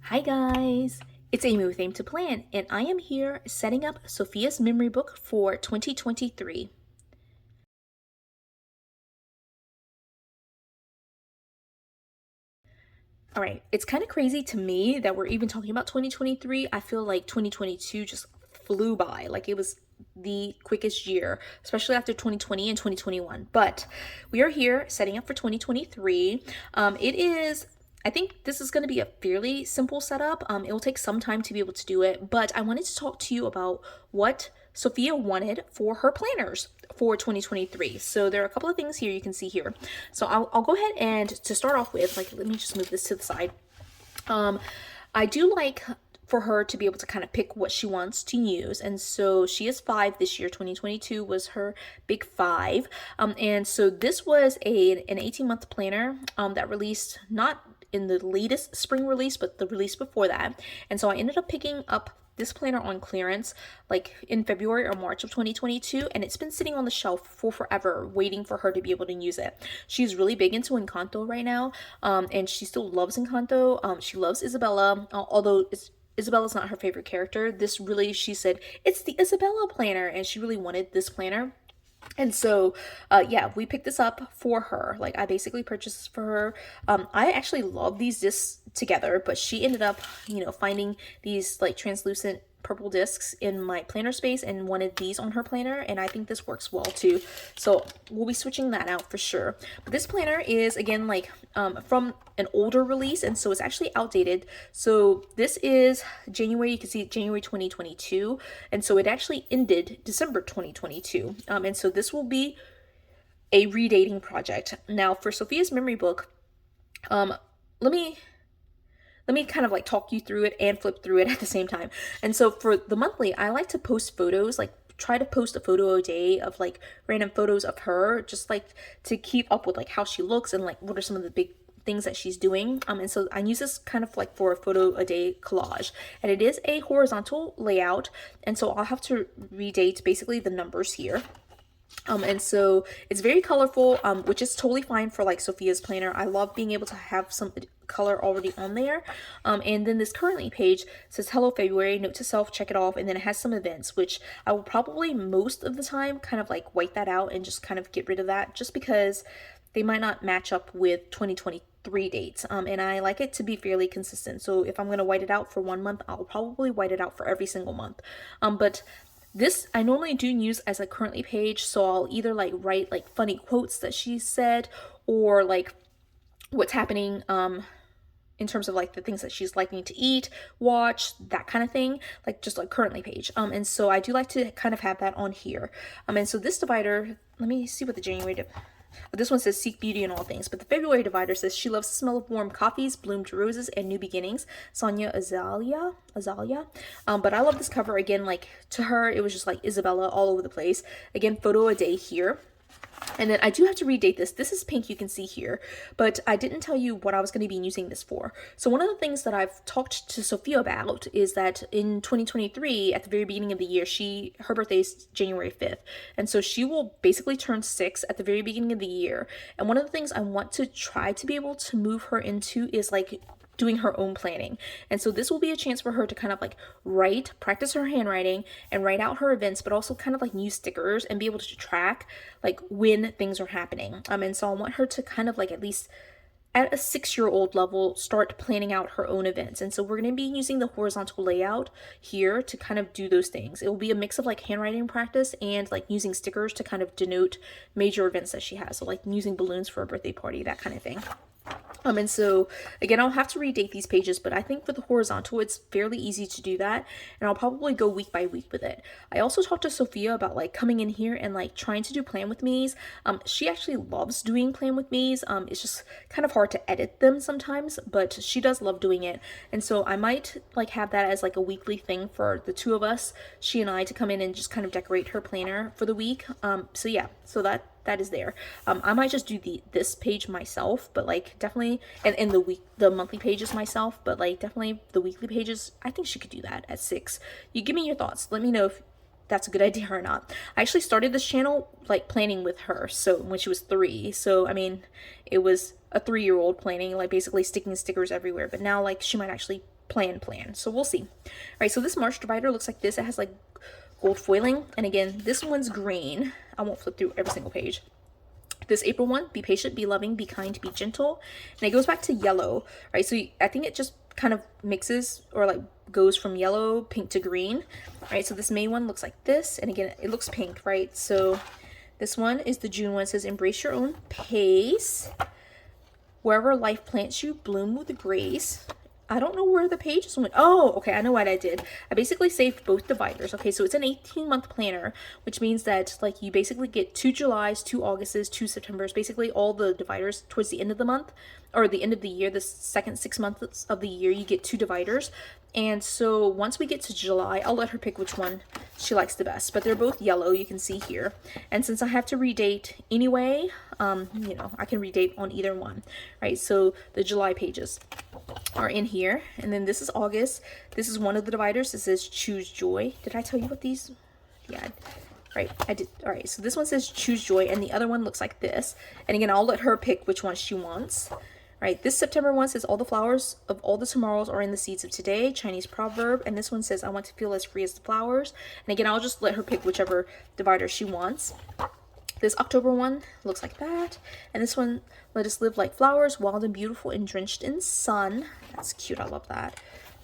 Hi guys, it's Amy with Aim to Plan, and I am here setting up Sophia's memory book for 2023. All right, it's kind of crazy to me that we're even talking about 2023. I feel like 2022 just flew by, like it was the quickest year, especially after 2020 and 2021. But we are here setting up for 2023. It is I think this is going to be a fairly simple setup. It will take some time to be able to do it, but I wanted to talk to you about what Sophia wanted for her planners for 2023. So there are a couple of things here you can see here. So I'll go ahead and to start off with, like, let me just move this to the side. I do like for her to be able to kind of pick what she wants to use. And so she is 5 this year. 2022 was her big 5. And so this was an 18-month planner that released not in the latest spring release, but the release before that. And so I ended up picking up this planner on clearance like in February or March of 2022, and it's been sitting on the shelf for forever waiting for her to be able to use it. She's really big into Encanto right now, and she still loves Encanto. She loves Isabella, although Isabella's not her favorite character. This really, she said, it's the Isabella planner, and she really wanted this planner. And so, yeah, we picked this up for her. Like, I basically purchased this for her. I actually love these discs together, but she ended up, finding these like translucent purple discs in my planner space and wanted these on her planner, and I think this works well too. So we'll be switching that out for sure. But this planner is again like from an older release, and so it's actually outdated. So this is January, you can see January 2022, and so it actually ended December 2022. And so this will be a redating project. Now for Sophia's memory book, let me kind of like talk you through it and flip through it at the same time. And so for the monthly, I like to post photos, like try to post a photo a day of like random photos of her, just like to keep up with like how she looks and like what are some of the big things that she's doing. And so I use this kind of like for a photo a day collage, and it is a horizontal layout. And so I'll have to redate basically the numbers here. And so it's very colorful, which is totally fine for like Sophia's planner. I love being able to have some color already on there. And then this currently page says hello February, note to self, check it off, and then it has some events, which I will probably most of the time kind of like white that out and just kind of get rid of that, just because they might not match up with 2023 dates. And I like it to be fairly consistent. So if I'm going to white it out for 1 month, I'll probably white it out for every single month. But this I normally do use as a currently page, so I'll either like write like funny quotes that she said, or like what's happening in terms of like the things that she's liking to eat, watch, that kind of thing, like just like currently page. And so I do like to kind of have that on here. And so this divider, let me see what the January this one says seek beauty in all things, but the February divider says she loves the smell of warm coffees, bloomed roses, and new beginnings. Sonia Azalea. But I love this cover again. Like to her, it was just like Isabella all over the place. Again, photo a day here. And then I do have to redate this. This is pink, you can see here, but I didn't tell you what I was going to be using this for. So one of the things that I've talked to Sophia about is that in 2023, at the very beginning of the year, her birthday is January 5th. And so she will basically turn 6 at the very beginning of the year. And one of the things I want to try to be able to move her into is like doing her own planning. And so this will be a chance for her to kind of like practice her handwriting and write out her events, but also kind of like use stickers and be able to track like when things are happening. And so I want her to kind of like at least at a 6-year-old level start planning out her own events. And so we're going to be using the horizontal layout here to kind of do those things. It will be a mix of like handwriting practice and like using stickers to kind of denote major events that she has. So like using balloons for a birthday party, that kind of thing. And so again, I'll have to redate these pages, but I think for the horizontal, it's fairly easy to do that. And I'll probably go week by week with it. I also talked to Sophia about like coming in here and like trying to do plan with me's. She actually loves doing plan with me's. It's just kind of hard to edit them sometimes, but she does love doing it. And so I might like have that as like a weekly thing for the two of us, she and I, to come in and just kind of decorate her planner for the week. So yeah, so that is there. I might just do this page myself, but like definitely, and the monthly pages myself, but like definitely the weekly pages, I think she could do that at 6. You give me your thoughts. Let me know if that's a good idea or not. I actually started this channel like planning with her, so when she was 3. So I mean, it was a 3-year-old planning, like basically sticking stickers everywhere, but now like she might actually plan. So we'll see. All right, so this March divider looks like this. It has like gold foiling, and again, this one's green. I won't flip through every single page. This April one, be patient, be loving, be kind, be gentle. And it goes back to yellow, right? So I think it just kind of mixes or like goes from yellow, pink to green, right? So this May one looks like this. And again, it looks pink, right? So this one is the June one. It says, embrace your own pace. Wherever life plants you, bloom with grace. I don't know where the pages went. Oh, okay, I know what I did. I basically saved both dividers. Okay, so it's an 18-month planner, which means that like you basically get 2 Julys, 2 Augusts, 2 Septembers, basically all the dividers towards the end of the month, or the end of the year, the second 6 months of the year, you get 2 dividers. And so once we get to July, I'll let her pick which one she likes the best, but they're both yellow, you can see here. And since I have to redate anyway, you know, I can redate on either one, right? So the July pages are in here, and then this is August. This is one of the dividers. It says choose joy. Did I tell you what these? Yeah, right, I did. All right, so this one says choose joy, and the other one looks like this. And again, I'll let her pick which one she wants. Right, this September one says all the flowers of all the tomorrows are in the seeds of today, Chinese proverb. And this one says I want to feel as free as the flowers. And again, I'll just let her pick whichever divider she wants. This October one looks like that. And this one, let us live like flowers, wild and beautiful and drenched in sun. That's cute, I love that.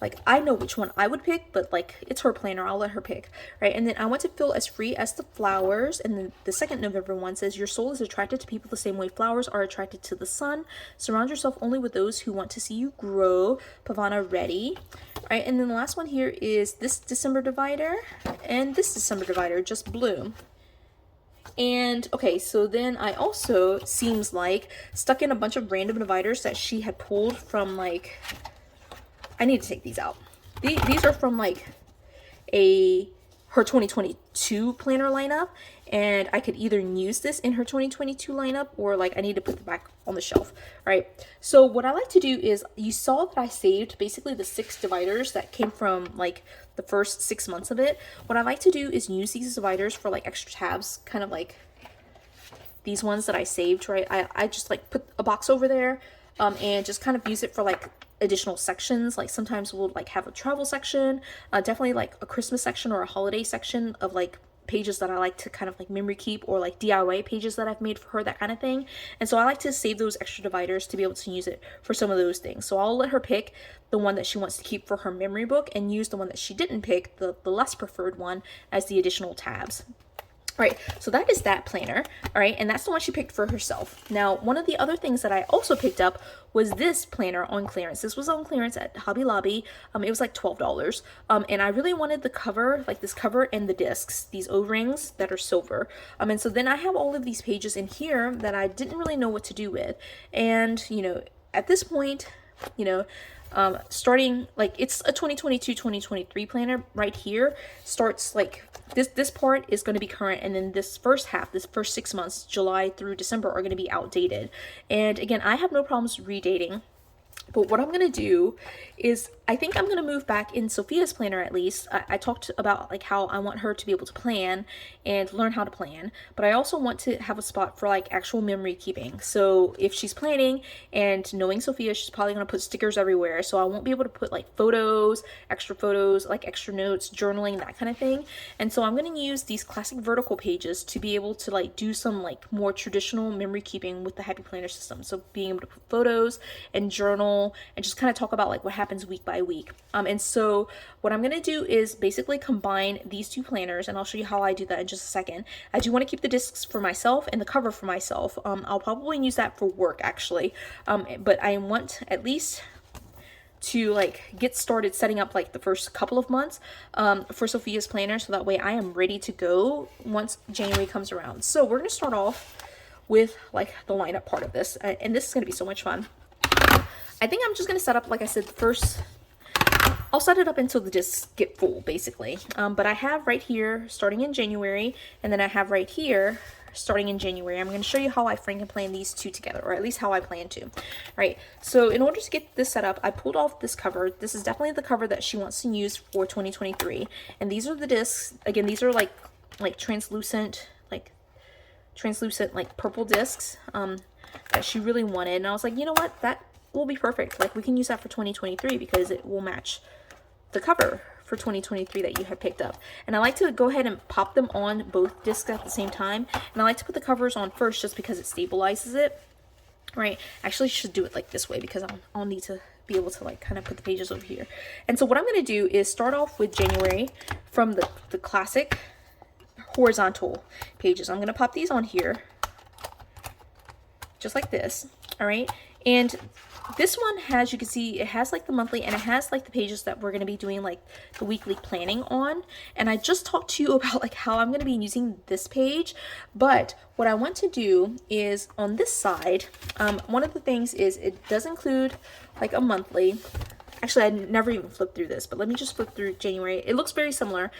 Like, I know which one I would pick, but like, it's her planner, I'll let her pick, right? And then I want to feel as free as the flowers. And then the second November one says, your soul is attracted to people the same way flowers are attracted to the sun. Surround yourself only with those who want to see you grow. Pavana ready, right? And then the last one here is this December divider and this December divider, just blue. And okay, so then I also, seems like, stuck in a bunch of random dividers that she had pulled from like, I need to take these out. These are from like her 2022 planner lineup, and I could either use this in her 2022 lineup or like I need to put them back on the shelf, right? So what I like to do is, you saw that I saved basically the 6 dividers that came from like the first 6 months of it. What I like to do is use these dividers for like extra tabs, kind of like these ones that I saved, right? I just like put a box over there and just kind of use it for like additional sections. Like sometimes we'll like have a travel section, definitely like a Christmas section or a holiday section of like pages that I like to kind of like memory keep, or like DIY pages that I've made for her, that kind of thing. And so I like to save those extra dividers to be able to use it for some of those things. So I'll let her pick the one that she wants to keep for her memory book and use the one that she didn't pick, the less preferred one, as the additional tabs. All right, so that is that planner, all right, and that's the one she picked for herself. Now, one of the other things that I also picked up was this planner on clearance. This was on clearance at Hobby Lobby. It was like $12, and I really wanted the cover, like this cover and the discs, these O-rings that are silver. And so then I have all of these pages in here that I didn't really know what to do with, and you know, at this point, you know, starting like, it's a 2022-2023 planner right here, starts like this part is going to be current, and then this first half, this first 6 months, July through December, are going to be outdated. And again, I have no problems redating, but what I'm going to do is, I think I'm going to move back in Sophia's planner. At least I talked about like how I want her to be able to plan and learn how to plan, but I also want to have a spot for like actual memory keeping. So if she's planning, and knowing Sophia, she's probably going to put stickers everywhere, so I won't be able to put like photos, like extra notes, journaling, that kind of thing. And so I'm going to use these classic vertical pages to be able to like do some like more traditional memory keeping with the Happy Planner system. So being able to put photos and journal and just kind of talk about like what happens week by week. And so what I'm going to do is basically combine these 2 planners, and I'll show you how I do that in just a second. I do want to keep the discs for myself and the cover for myself. I'll probably use that for work actually, but I want at least to like get started setting up like the first couple of months for Sophia's planner, so that way I am ready to go once January comes around. So we're going to start off with like the lineup part of this, and this is going to be so much fun. I think I'm just going to set up, like I said, first I'll set it up until the discs get full, basically. But I have right here starting in January, and then I have right here starting in January. I'm going to show you how I Frankenplan these 2 together, or at least how I plan to. Right, so in order to get this set up, I pulled off this cover. This is definitely the cover that she wants to use for 2023. And these are the discs. Again, these are like translucent like purple discs that she really wanted. And I was like, you know what, will be perfect. Like we can use that for 2023 because it will match the cover for 2023 that you have picked up. And I like to go ahead and pop them on both discs at the same time. And I like to put the covers on first just because it stabilizes it. Right, actually should do it like this way because I'll need to be able to like kind of put the pages over here. And so what I'm going to do is start off with January from the classic horizontal pages. I'm going to pop these on here just like this. All right, and this one has, you can see it has like the monthly, and it has like the pages that we're going to be doing like the weekly planning on. And I just talked to you about like how I'm going to be using this page, but what I want to do is on this side, one of the things is it does include like a monthly. Actually, I never even flipped through this, but let me just flip through January. It looks very similar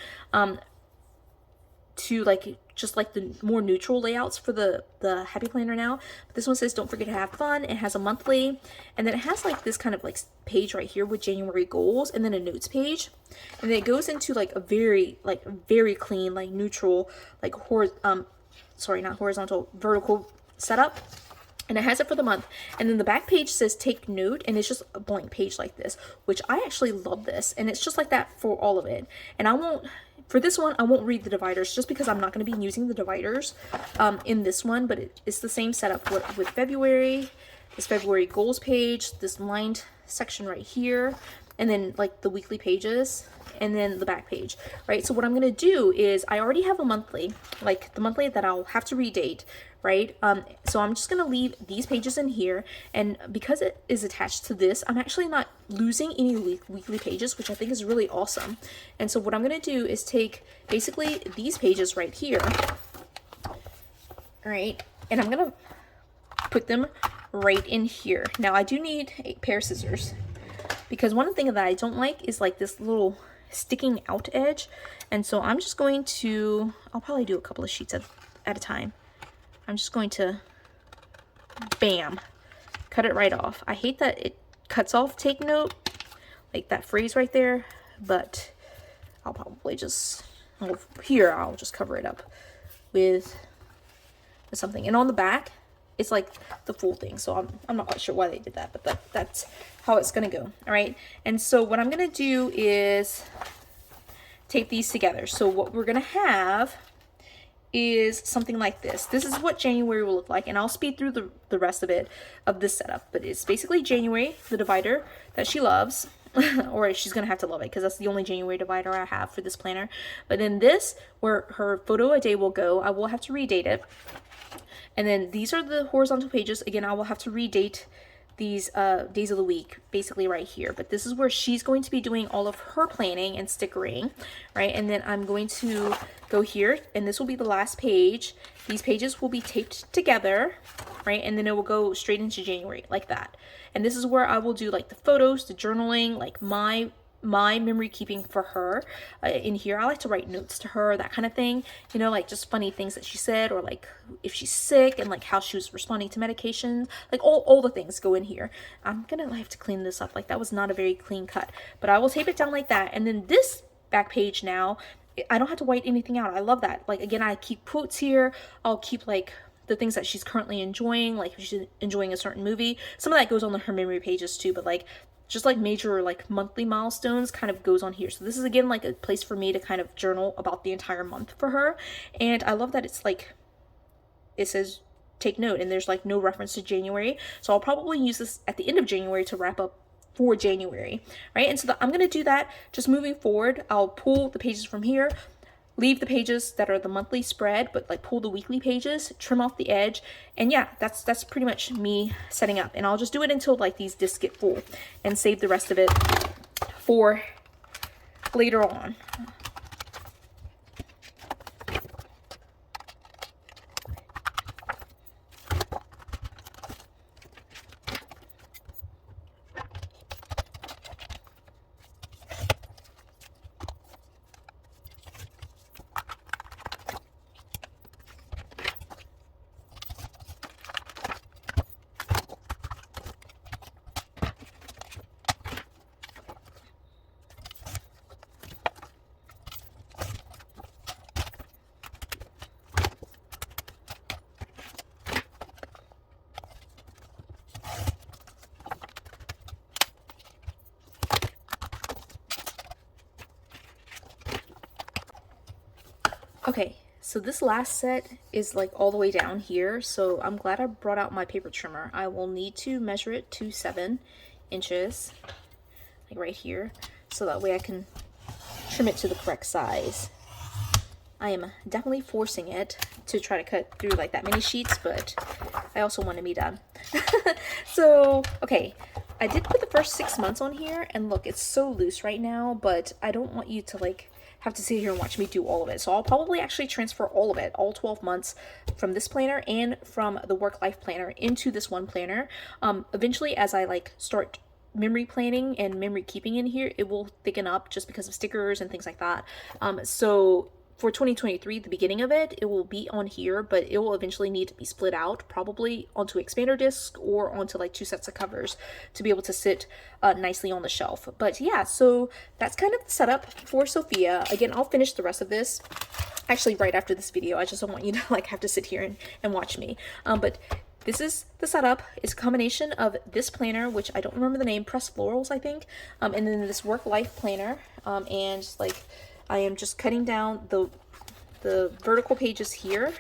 to like just like the more neutral layouts for the Happy Planner now. But this one says don't forget to have fun. It has a monthly, and then it has like this kind of like page right here with January goals, and then a notes page, and then it goes into like a very clean like neutral like sorry, not horizontal, vertical setup. And it has it for the month. And then the back page says take note, and it's just a blank page like this, which I actually love this. And it's just like that for all of it. And for this one, I won't read the dividers just because I'm not going to be using the dividers in this one, but it's the same setup with February, this February goals page, this lined section right here, and then like the weekly pages, and then the back page, right? So what I'm going to do is I already have a monthly, like the monthly that I'll have to redate, right? So I'm just going to leave these pages in here, and because it is attached to this, I'm actually not losing any weekly pages, which I think is really awesome. And so what I'm going to do is take basically these pages right here, all right, and I'm going to put them right in here. Now I do need a pair of scissors because one thing that I don't like is like this little sticking out edge. And so I'm just going to, I'll probably do a couple of sheets at a time. I'm just going to, bam, cut it right off. I hate that it cuts off take note, like that phrase right there, but I'll probably just, here, I'll just cover it up with something. And on the back, it's like the full thing. So I'm not quite sure why they did that, but that's how it's gonna go, all right? And so what I'm gonna do is tape these together. So what we're gonna have is something like this. This is what January will look like, and I'll speed through the rest of it, of this setup, but it's basically January, the divider that she loves, or she's gonna have to love it because that's the only January divider I have for this planner. But then this, where her photo a day will go, I will have to redate it. And then these are the horizontal pages. Again, I will have to redate these days of the week, basically right here. But this is where she's going to be doing all of her planning and stickering, right? And then I'm going to go here, and this will be the last page. These pages will be taped together, right? And then it will go straight into January like that. And this is where I will do like the photos, the journaling, like my memory keeping for her. In here I like to write notes to her, that kind of thing, you know, like just funny things that she said, or like if she's sick and like how she was responding to medications, like all the things go in here. I'm gonna have to clean this up, like that was not a very clean cut, but I will tape it down like that. And then this back page now, I don't have to white anything out. I love that. Like again, I keep quotes here. I'll keep like the things that she's currently enjoying, like if she's enjoying a certain movie. Some of that goes on her memory pages too, but like just like major like monthly milestones kind of goes on here. So this is again like a place for me to kind of journal about the entire month for her. And I love that it's like, it says take note, and there's like no reference to January. So I'll probably use this at the end of January to wrap up for January, right? And so I'm going to do that just moving forward. I'll pull the pages from here, leave the pages that are the monthly spread, but like pull the weekly pages, trim off the edge. And yeah, that's pretty much me setting up. And I'll just do it until like these discs get full and save the rest of it for later on. Okay, so this last set is like all the way down here, so I'm glad I brought out my paper trimmer. I will need to measure it to 7 inches, like right here, so that way I can trim it to the correct size. I am definitely forcing it to try to cut through like that many sheets, but I also want to be done. So, okay, I did put the first 6 months on here, and look, it's so loose right now, but I don't want you to like have to sit here and watch me do all of it. So I'll probably actually transfer all of it, all 12 months from this planner and from the work life planner into this one planner. Eventually, as I like start memory planning and memory keeping in here, it will thicken up just because of stickers and things like that. So for 2023, the beginning of it, it will be on here, but it will eventually need to be split out, probably onto expander disc or onto like 2 sets of covers to be able to sit nicely on the shelf. But yeah, so that's kind of the setup for Sophia. Again, I'll finish the rest of this actually right after this video. I just don't want you to like have to sit here and watch me. But this is the setup. It's a combination of this planner, which I don't remember the name, Pressed Florals, I think, and then this work life planner, and like I am just cutting down the vertical pages here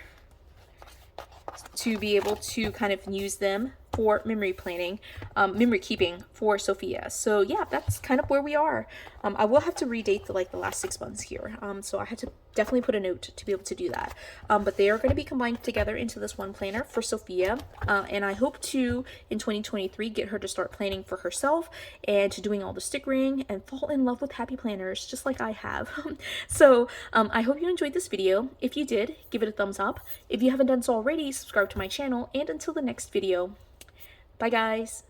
to be able to kind of use them for memory planning, memory keeping for Sophia. So yeah, that's kind of where we are. I will have to redate the last 6 months here. So I had to definitely put a note to be able to do that. But they are going to be combined together into this one planner for Sophia. And I hope to, in 2023, get her to start planning for herself and to doing all the stickering and fall in love with happy planners, just like I have. So I hope you enjoyed this video. If you did, give it a thumbs up. If you haven't done so already, subscribe to my channel. And until the next video, bye guys.